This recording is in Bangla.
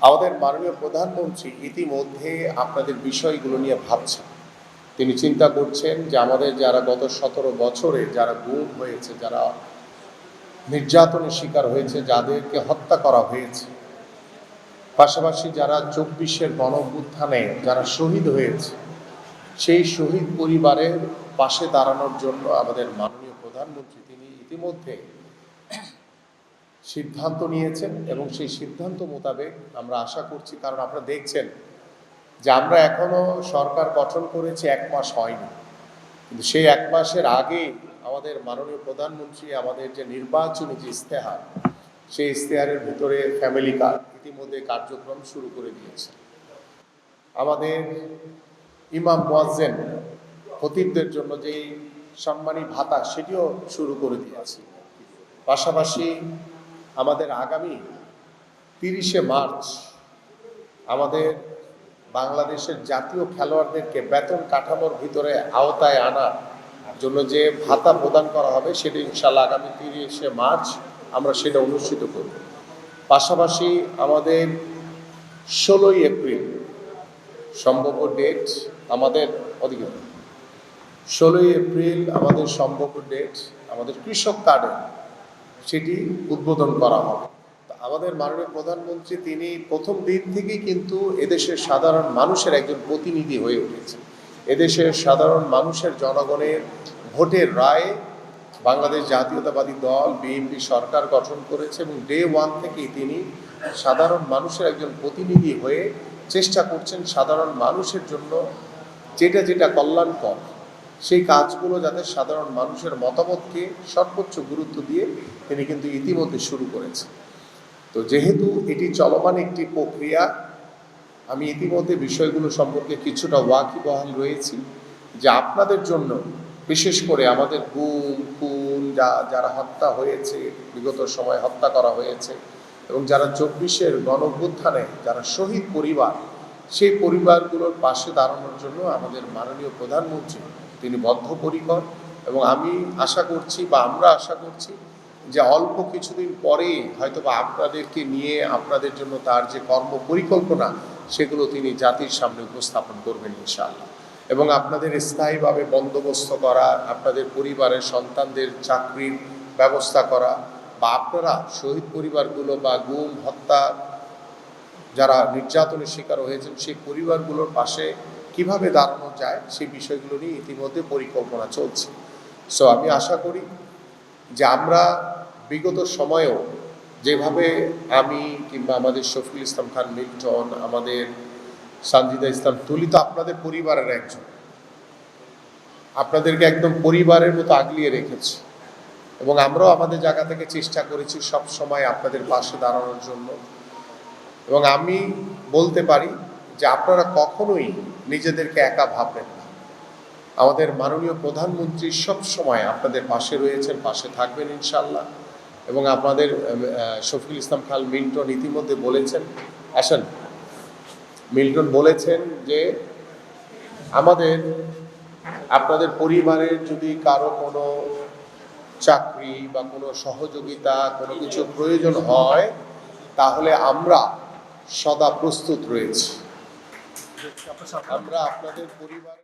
আমাদের মাননীয় প্রধানমন্ত্রী ইতিমধ্যে আপনাদের বিষয়গুলো নিয়ে ভাবছেন। তিনি চিন্তা করছেন যে আমাদের যারা গত 17 বছরে যারা গুম হয়েছে, যারা নির্যাতনের শিকার হয়েছে, যাদেরকে হত্যা করা হয়েছে, পাশাপাশি যারা 24-এর গণঅভ্যুত্থানে যারা শহীদ হয়েছে, সেই শহীদ পরিবারের পাশে দাঁড়ানোর জন্য আমাদের মাননীয় প্রধানমন্ত্রী তিনি ইতিমধ্যে সিদ্ধান্ত নিয়েছেন এবং সেই সিদ্ধান্ত মোতাবেক আমরা আশা করছি, কারণ আপনারা দেখছেন যে আমরা এখনো সরকার গঠন করেছি 1 মাস হয়নি, কিন্তু সেই 1 মাসের আগে আমাদের মাননীয় প্রধানমন্ত্রী আমাদের যে নির্বাচনী যে ইশতেহার, সেই ইশতেহারের ভিতরে ফ্যামিলি কার্ড ইতিমধ্যে কার্যক্রম শুরু করে দিয়েছে। আমাদের ইমাম মুয়াজ্জিন খতিবদের জন্য যেই সম্মানী ভাতা সেটিও শুরু করে দিয়েছি। পাশাপাশি আমাদের আগামী 30শে মার্চ আমাদের বাংলাদেশের জাতীয় খেলোয়াড়দেরকে বেতন কাঠামোর ভিতরে আওতায় আনার জন্য যে ভাতা প্রদান করা হবে সেটি ইনশাআল্লাহ আগামী 30শে মার্চ আমরা সেটা অনুষ্ঠিত করব। পাশাপাশি আমাদের 16ই এপ্রিল সম্ভাব্য ডেট আমাদের ওদিকে 16ই এপ্রিল আমাদের সম্ভাব্য ডেট আমাদের কৃষক কার্ডের সেটি উদ্বোধন করা হবে। আমাদের মাননীয় প্রধানমন্ত্রী তিনি প্রথম দিন থেকেই কিন্তু এদেশের সাধারণ মানুষের একজন প্রতিনিধি হয়ে উঠেছেন। এদেশের সাধারণ মানুষের জনগণের ভোটের রায়ে বাংলাদেশ জাতীয়তাবাদী দল বিএনপি সরকার গঠন করেছে এবং ডে 1 থেকেই তিনি সাধারণ মানুষের একজন প্রতিনিধি হয়ে চেষ্টা করছেন সাধারণ মানুষের জন্য যেটা যেটা কল্যাণকর সেই কাজগুলো যাতে সাধারণ মানুষের মতামতকে সর্বোচ্চ গুরুত্ব দিয়ে তিনি কিন্তু ইতিমধ্যে শুরু করেছেন। তো যেহেতু এটি চলমান একটি প্রক্রিয়া, আমি ইতিমধ্যে বিষয়গুলো সম্পর্কে কিছুটা ওয়াকিবহাল রয়েছি যে আপনাদের জন্য বিশেষ করে আমাদের গুম খুন যারা হত্যা হয়েছে, বিগত সময় হত্যা করা হয়েছে এবং যারা 24-এর গণঅভ্যুত্থানে যারা শহীদ পরিবার, সেই পরিবারগুলোর পাশে দাঁড়ানোর জন্য আমাদের মাননীয় প্রধানমন্ত্রী তিনি বদ্ধপরিকর এবং আমি আশা করছি বা আমরা আশা করছি যে অল্প কিছুদিন পরেই হয়তোবা আপনাদেরকে নিয়ে আপনাদের জন্য তার যে কর্ম পরিকল্পনা সেগুলো তিনি জাতির সামনে উপস্থাপন করবেন ইনশাআল্লাহ। এবং আপনাদের স্থায়ীভাবে বন্দোবস্ত করা, আপনাদের পরিবারের সন্তানদের চাকরির ব্যবস্থা করা বা আপনারা শহীদ পরিবারগুলো বা গুম হত্যা যারা নির্যাতনের শিকার হয়েছেন সেই পরিবারগুলোর পাশে কিভাবে দাঁড়ানো যায় সেই বিষয়গুলো নিয়ে ইতিমধ্যে পরিকল্পনা চলছে। সো আমি আশা করি যে আমরা বিগত সময়েও যেভাবে আমি কিংবা আমাদের শফিউল ইসলাম খান মিল্টন, আমাদের সানজিদা ইসলাম তুলি তো আপনাদের পরিবারের একজন, আপনাদেরকে একদম পরিবারের মতো আগলিয়ে রেখেছি এবং আমরাও আমাদের জায়গা থেকে চেষ্টা করেছি সব সময় আপনাদের পাশে দাঁড়ানোর জন্য। এবং আমি বলতে পারি যে আপনারা কখনোই নিজেদেরকে একা ভাববেন না। আমাদের মাননীয় প্রধানমন্ত্রী সব সময় আপনাদের পাশে রয়েছেন, পাশে থাকবেন ইনশাআল্লাহ। এবং আপনাদের শফিউল ইসলাম খান মিল্টন ইতিমধ্যে বলেছেন, আসেন, মিল্টন বলেছেন যে আমাদের আপনাদের পরিবারের যদি কারো কোনো চাকরি বা কোনো সহযোগিতা কোনো কিছু প্রয়োজন হয় তাহলে আমরা সদা প্রস্তুত রয়েছি। আমরা আপনাদের পরিবার